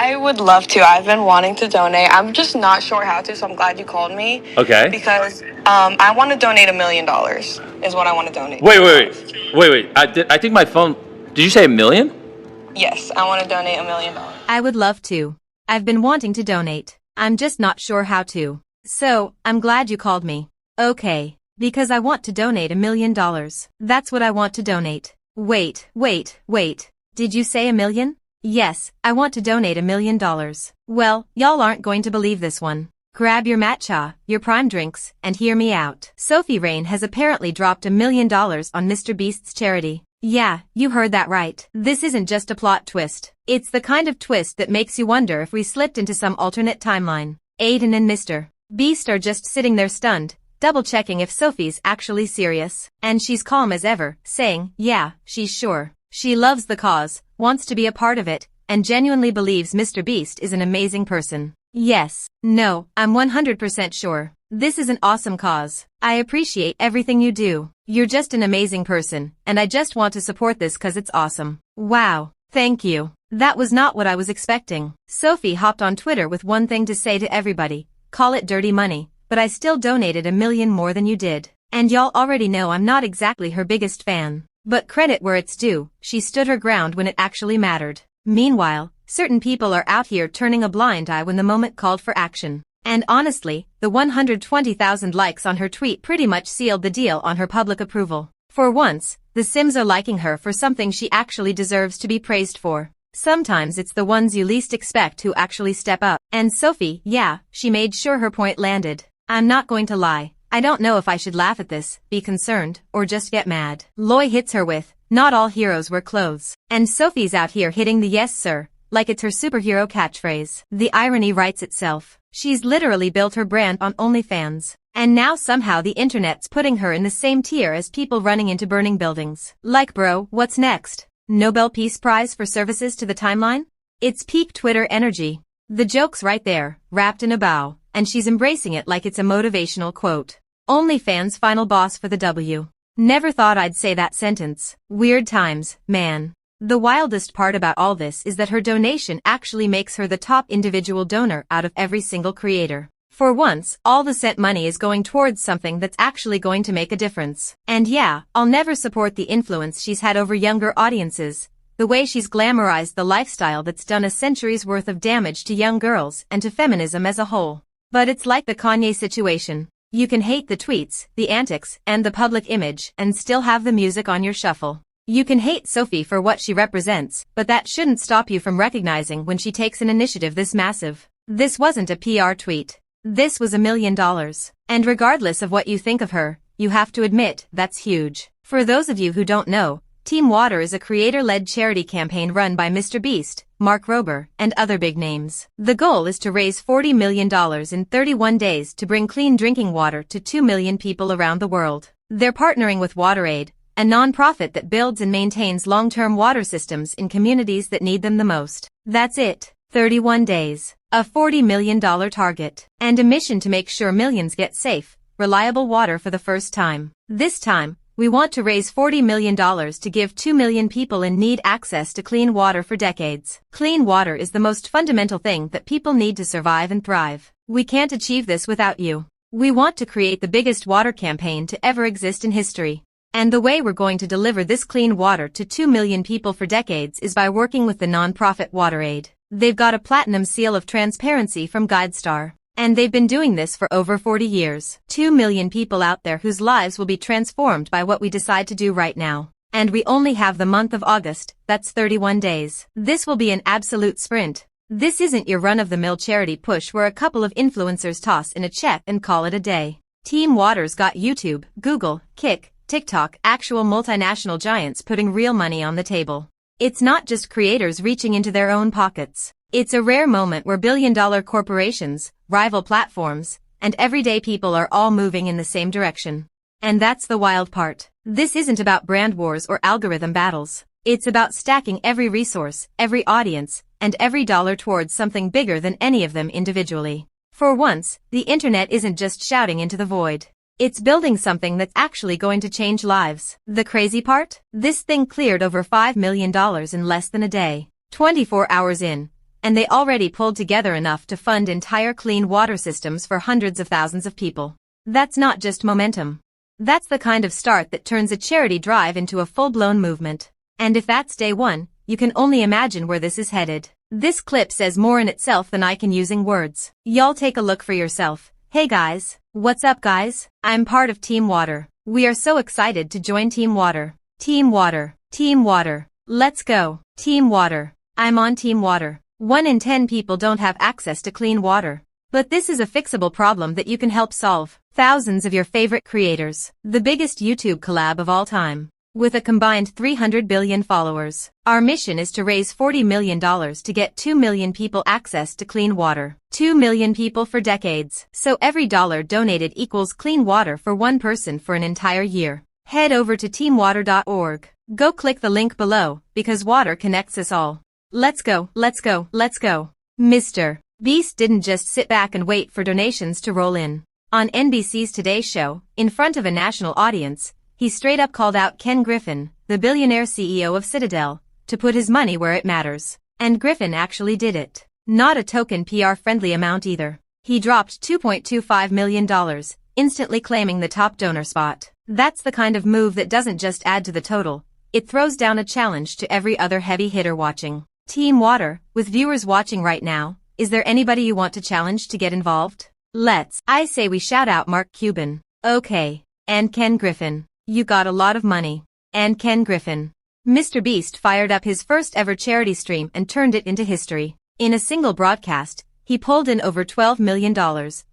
I would love to. I've been wanting to donate. I'm just not sure how to, so I'm glad you called me. Okay. Because I want to donate $1,000,000 is what I want to donate. Wait. I think my phone. Did you say $1 million? Yes, I want to donate $1,000,000. I would love to. I've been wanting to donate. I'm just not sure how to. So, I'm glad you called me. Okay. Because I want to donate $1,000,000. That's what I want to donate. Wait. Did you say 1,000,000? Yes, I want to donate $1,000,000. Well, y'all aren't going to believe this one. Grab your matcha, your prime drinks, and hear me out. Sophie Rain has apparently dropped $1,000,000 on MrBeast's charity. Yeah, you heard that right. This isn't just a plot twist. It's the kind of twist that makes you wonder if we slipped into some alternate timeline. Aiden and Mr. Beast are just sitting there stunned, double-checking if Sophie's actually serious. And she's calm as ever, saying, yeah, she's sure. She loves the cause, wants to be a part of it, and genuinely believes MrBeast is an amazing person. Yes. No, I'm 100% sure. This is an awesome cause. I appreciate everything you do. You're just an amazing person, and I just want to support this cause it's awesome. Wow. Thank you. That was not what I was expecting. Sophie hopped on Twitter with one thing to say to everybody. Call it dirty money, but I still donated $1 million more than you did. And y'all already know I'm not exactly her biggest fan. But credit where it's due, she stood her ground when it actually mattered. Meanwhile, certain people are out here turning a blind eye when the moment called for action. And honestly, the 120,000 likes on her tweet pretty much sealed the deal on her public approval. For once, the Sims are liking her for something she actually deserves to be praised for. Sometimes it's the ones you least expect who actually step up. And Sophie, yeah, she made sure her point landed. I'm not going to lie. I don't know if I should laugh at this, be concerned, or just get mad. Loy hits her with, not all heroes wear clothes. And Sophie's out here hitting the yes sir, like it's her superhero catchphrase. The irony writes itself. She's literally built her brand on OnlyFans. And now somehow the internet's putting her in the same tier as people running into burning buildings. Like bro, what's next? Nobel Peace Prize for services to the timeline? It's peak Twitter energy. The joke's right there, wrapped in a bow, and she's embracing it like it's a motivational quote. OnlyFans final boss for the W. Never thought I'd say that sentence. Weird times, man. The wildest part about all this is that her donation actually makes her the top individual donor out of every single creator. For once, all the sent money is going towards something that's actually going to make a difference. And yeah, I'll never support the influence she's had over younger audiences, the way she's glamorized the lifestyle that's done a century's worth of damage to young girls and to feminism as a whole. But it's like the Kanye situation. You can hate the tweets, the antics, and the public image, and still have the music on your shuffle. You can hate Sophie for what she represents, but that shouldn't stop you from recognizing when she takes an initiative this massive. This wasn't a PR tweet. This was $1 million. And regardless of what you think of her, you have to admit, that's huge. For those of you who don't know, Team Water is a creator-led charity campaign run by MrBeast, Mark Rober, and other big names. The goal is to raise $40 million in 31 days to bring clean drinking water to 2 million people around the world. They're partnering with WaterAid, a non-profit that builds and maintains long-term water systems in communities that need them the most. That's it. 31 days. A $40 million target. And a mission to make sure millions get safe, reliable water for the first time. This time, we want to raise $40 million to give 2 million people in need access to clean water for decades. Clean water is the most fundamental thing that people need to survive and thrive. We can't achieve this without you. We want to create the biggest water campaign to ever exist in history. And the way we're going to deliver this clean water to 2 million people for decades is by working with the non-profit WaterAid. They've got a platinum seal of transparency from GuideStar. And they've been doing this for over 40 years. 2 million people out there whose lives will be transformed by what we decide to do right now. And we only have the month of August, that's 31 days. This will be an absolute sprint. This isn't your run-of-the-mill charity push where a couple of influencers toss in a check and call it a day. Team Water's got YouTube, Google, Kik, TikTok, actual multinational giants putting real money on the table. It's not just creators reaching into their own pockets. It's a rare moment where billion-dollar corporations, rival platforms, and everyday people are all moving in the same direction. And that's the wild part. This isn't about brand wars or algorithm battles. It's about stacking every resource, every audience, and every dollar towards something bigger than any of them individually. For once, the internet isn't just shouting into the void. It's building something that's actually going to change lives. The crazy part? This thing cleared over $5 million in less than a day. 24 hours in. and they already pulled together enough to fund entire clean water systems for hundreds of thousands of people. That's not just momentum. That's the kind of start that turns a charity drive into a full-blown movement. And if that's day one, you can only imagine where this is headed. This clip says more in itself than I can using words. Y'all take a look for yourself. Hey guys. What's up guys? I'm part of Team Water. We are so excited to join Team Water. Team Water. Team Water. Let's go. Team Water. I'm on Team Water. 1 in 10 people don't have access to clean water. But this is a fixable problem that you can help solve. Thousands of your favorite creators. The biggest YouTube collab of all time. With a combined 300 billion followers. Our mission is to raise $40 million to get 2 million people access to clean water. 2 million people for decades. So every dollar donated equals clean water for one person for an entire year. Head over to teamwater.org. Go click the link below, because water connects us all. Let's go, let's go, let's go. MrBeast didn't just sit back and wait for donations to roll in. On NBC's Today Show, in front of a national audience, he straight up called out Ken Griffin, the billionaire CEO of Citadel, to put his money where it matters. And Griffin actually did it. Not a token PR-friendly amount either. He dropped $2.25 million, instantly claiming the top donor spot. That's the kind of move that doesn't just add to the total, it throws down a challenge to every other heavy hitter watching. Team Water, with viewers watching right now, is there anybody you want to challenge to get involved? I say we shout out Mark Cuban. Okay. And Ken Griffin. You got a lot of money. And Ken Griffin. MrBeast fired up his first ever charity stream and turned it into history. In a single broadcast, he pulled in over $12 million,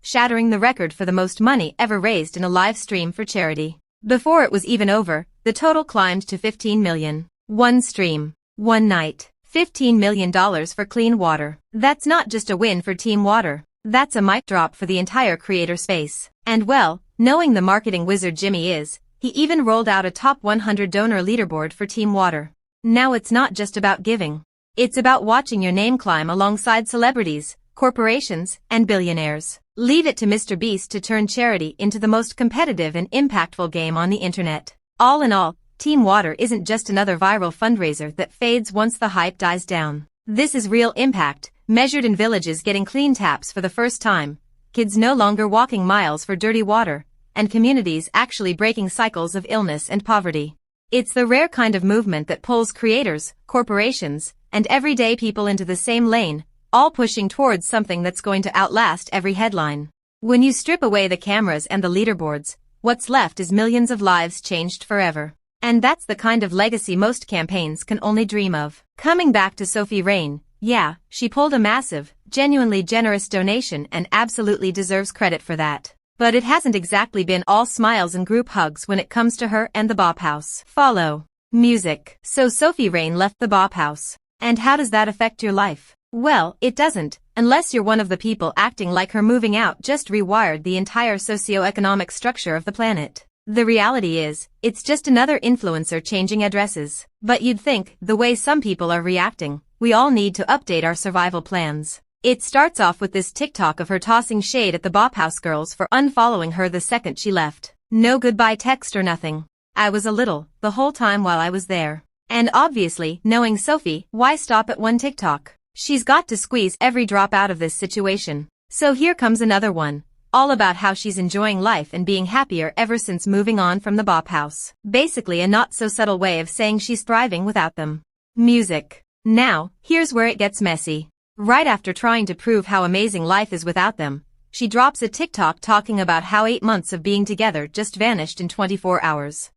shattering the record for the most money ever raised in a live stream for charity. Before it was even over, the total climbed to $15 million. One stream. One night. $15 million for clean water. That's not just a win for Team Water. That's a mic drop for the entire creator space. And well, knowing the marketing wizard Jimmy is, he even rolled out a top 100 donor leaderboard for Team Water. Now it's not just about giving. It's about watching your name climb alongside celebrities, corporations, and billionaires. Leave it to MrBeast to turn charity into the most competitive and impactful game on the internet. All in all, Team Water isn't just another viral fundraiser that fades once the hype dies down. This is real impact, measured in villages getting clean taps for the first time, kids no longer walking miles for dirty water, and communities actually breaking cycles of illness and poverty. It's the rare kind of movement that pulls creators, corporations, and everyday people into the same lane, all pushing towards something that's going to outlast every headline. When you strip away the cameras and the leaderboards, what's left is millions of lives changed forever. And that's the kind of legacy most campaigns can only dream of. Coming back to Sophie Rain, yeah, she pulled a massive, genuinely generous donation and absolutely deserves credit for that. But it hasn't exactly been all smiles and group hugs when it comes to her and the Bop House. Follow. Music. So Sophie Rain left the Bop House. And how does that affect your life? Well, it doesn't, unless you're one of the people acting like her moving out just rewired the entire socio-economic structure of the planet. The reality is, it's just another influencer changing addresses. But you'd think, the way some people are reacting, we all need to update our survival plans. It starts off with this TikTok of her tossing shade at the Bop House girls for unfollowing her the second she left. No goodbye text or nothing. I was a little, the whole time while I was there. And obviously, knowing Sophie, why stop at one TikTok? She's got to squeeze every drop out of this situation. So here comes another one, all about how she's enjoying life and being happier ever since moving on from the Bop House. Basically a not-so-subtle way of saying she's thriving without them. Music. Now, here's where it gets messy. Right after trying to prove how amazing life is without them, she drops a TikTok talking about how 8 months of being together just vanished in 24 hours.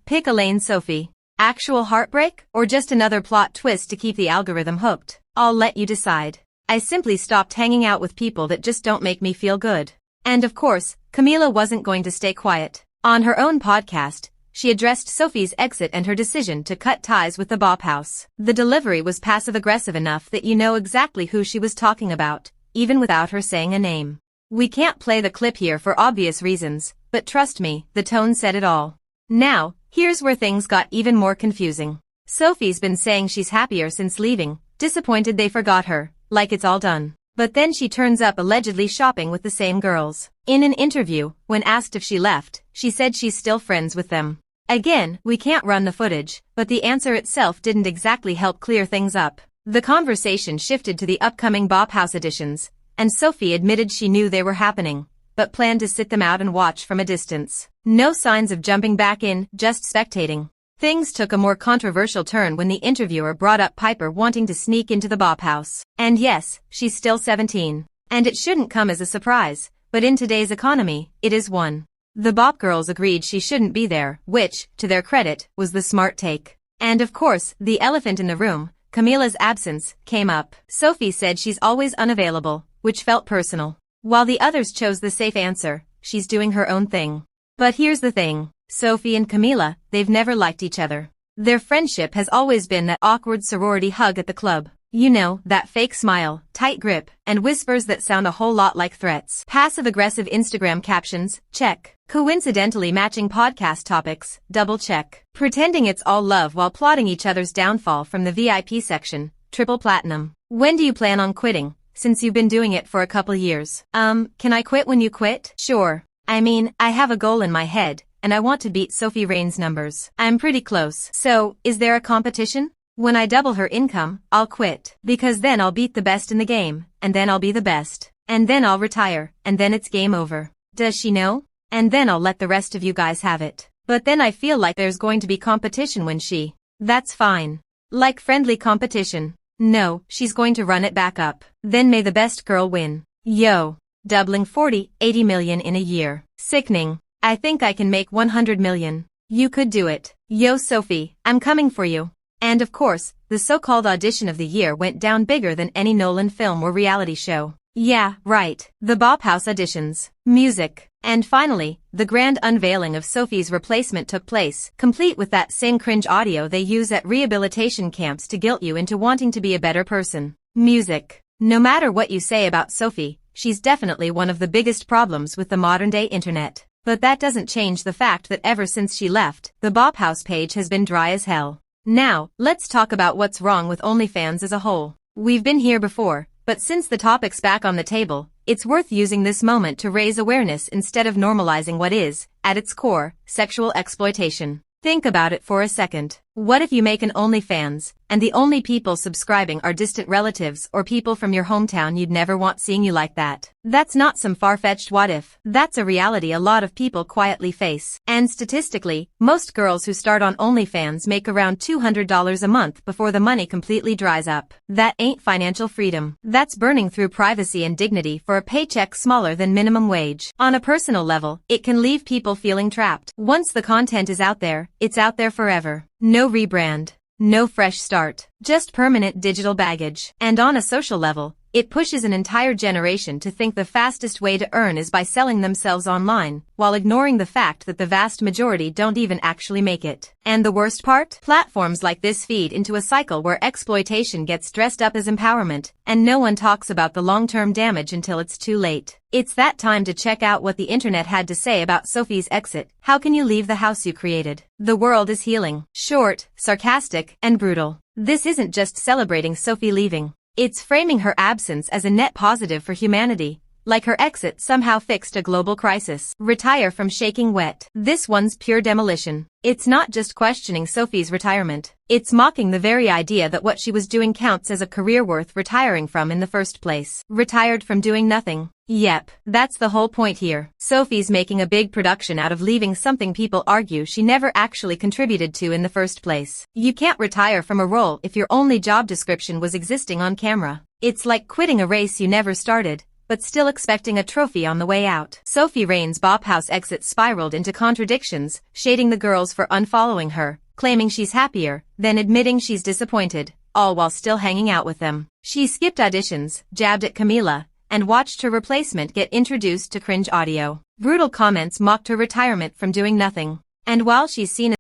Pick a lane, Sophie. Actual heartbreak, or just another plot twist to keep the algorithm hooked? I'll let you decide. I simply stopped hanging out with people that just don't make me feel good. And of course, Camila wasn't going to stay quiet. On her own podcast, she addressed Sophie's exit and her decision to cut ties with the Bop House. The delivery was passive-aggressive enough that you know exactly who she was talking about, even without her saying a name. We can't play the clip here for obvious reasons, but trust me, the tone said it all. Now, here's where things got even more confusing. Sophie's been saying she's happier since leaving, disappointed they forgot her, like it's all done. But then she turns up allegedly shopping with the same girls. In an interview, when asked if she left, she said she's still friends with them. Again, we can't run the footage, but the answer itself didn't exactly help clear things up. The conversation shifted to the upcoming Bop House auditions, and Sophie admitted she knew they were happening, but planned to sit them out and watch from a distance. No signs of jumping back in, just spectating. Things took a more controversial turn when the interviewer brought up Piper wanting to sneak into the Bop House. And yes, she's still 17. And it shouldn't come as a surprise, but in today's economy, it is one. The Bop girls agreed she shouldn't be there, which, to their credit, was the smart take. And of course, the elephant in the room, Camila's absence, came up. Sophie said she's always unavailable, which felt personal. While the others chose the safe answer, she's doing her own thing. But here's the thing. Sophie and Camila, they've never liked each other. Their friendship has always been that awkward sorority hug at the club. You know, that fake smile, tight grip, and whispers that sound a whole lot like threats. Passive-aggressive Instagram captions, check. Coincidentally matching podcast topics, double check. Pretending it's all love while plotting each other's downfall from the VIP section, triple platinum. When do you plan on quitting, since you've been doing it for a couple years? Can I quit when you quit? Sure. I mean, I have a goal in my head, and I want to beat Sophie Rain's numbers. I'm pretty close. So, is there a competition? When I double her income, I'll quit. Because then I'll beat the best in the game, and then I'll be the best. And then I'll retire, and then it's game over. Does she know? And then I'll let the rest of you guys have it. But then I feel like there's going to be competition when she... That's fine. Like friendly competition. No, she's going to run it back up. Then may the best girl win. Yo. Doubling 40-80 million in a year. Sickening. I think I can make 100 million. You could do it. Yo Sophie, I'm coming for you. And of course, the so-called audition of the year went down bigger than any Nolan film or reality show. Yeah, right. The Bop House auditions, music, and finally, the grand unveiling of Sophie's replacement took place, complete with that same cringe audio they use at rehabilitation camps to guilt you into wanting to be a better person. Music. No matter what you say about Sophie, she's definitely one of the biggest problems with the modern-day internet. But that doesn't change the fact that ever since she left, the Bop House page has been dry as hell. Now, let's talk about what's wrong with OnlyFans as a whole. We've been here before, but since the topic's back on the table, it's worth using this moment to raise awareness instead of normalizing what is, at its core, sexual exploitation. Think about it for a second. What if you make an OnlyFans, and the only people subscribing are distant relatives or people from your hometown you'd never want seeing you like that? That's not some far-fetched what if. That's a reality a lot of people quietly face. And statistically, most girls who start on OnlyFans make around $200 a month before the money completely dries up. That ain't financial freedom. That's burning through privacy and dignity for a paycheck smaller than minimum wage. On a personal level, it can leave people feeling trapped. Once the content is out there, it's out there forever. No rebrand. No fresh start. Just permanent digital baggage. And on a social level, it pushes an entire generation to think the fastest way to earn is by selling themselves online, while ignoring the fact that the vast majority don't even actually make it. And the worst part? Platforms like this feed into a cycle where exploitation gets dressed up as empowerment, and no one talks about the long-term damage until it's too late. It's that time to check out what the internet had to say about Sophie's exit. How can you leave the house you created? The world is healing. Short, sarcastic, and brutal. This isn't just celebrating Sophie leaving. It's framing her absence as a net positive for humanity, like her exit somehow fixed a global crisis. Retire from shaking wet. This one's pure demolition. It's not just questioning Sophie's retirement. It's mocking the very idea that what she was doing counts as a career worth retiring from in the first place. Retired from doing nothing. Yep, that's the whole point here. Sophie's making a big production out of leaving something people argue she never actually contributed to in the first place. You can't retire from a role if your only job description was existing on camera. It's like quitting a race you never started, but still expecting a trophy on the way out. Sophie Rain's Bop House exit spiraled into contradictions, shading the girls for unfollowing her, claiming she's happier, then admitting she's disappointed, all while still hanging out with them. She skipped auditions, jabbed at Camila, and watched her replacement get introduced to cringe audio. Brutal comments mocked her retirement from doing nothing. And while she's seen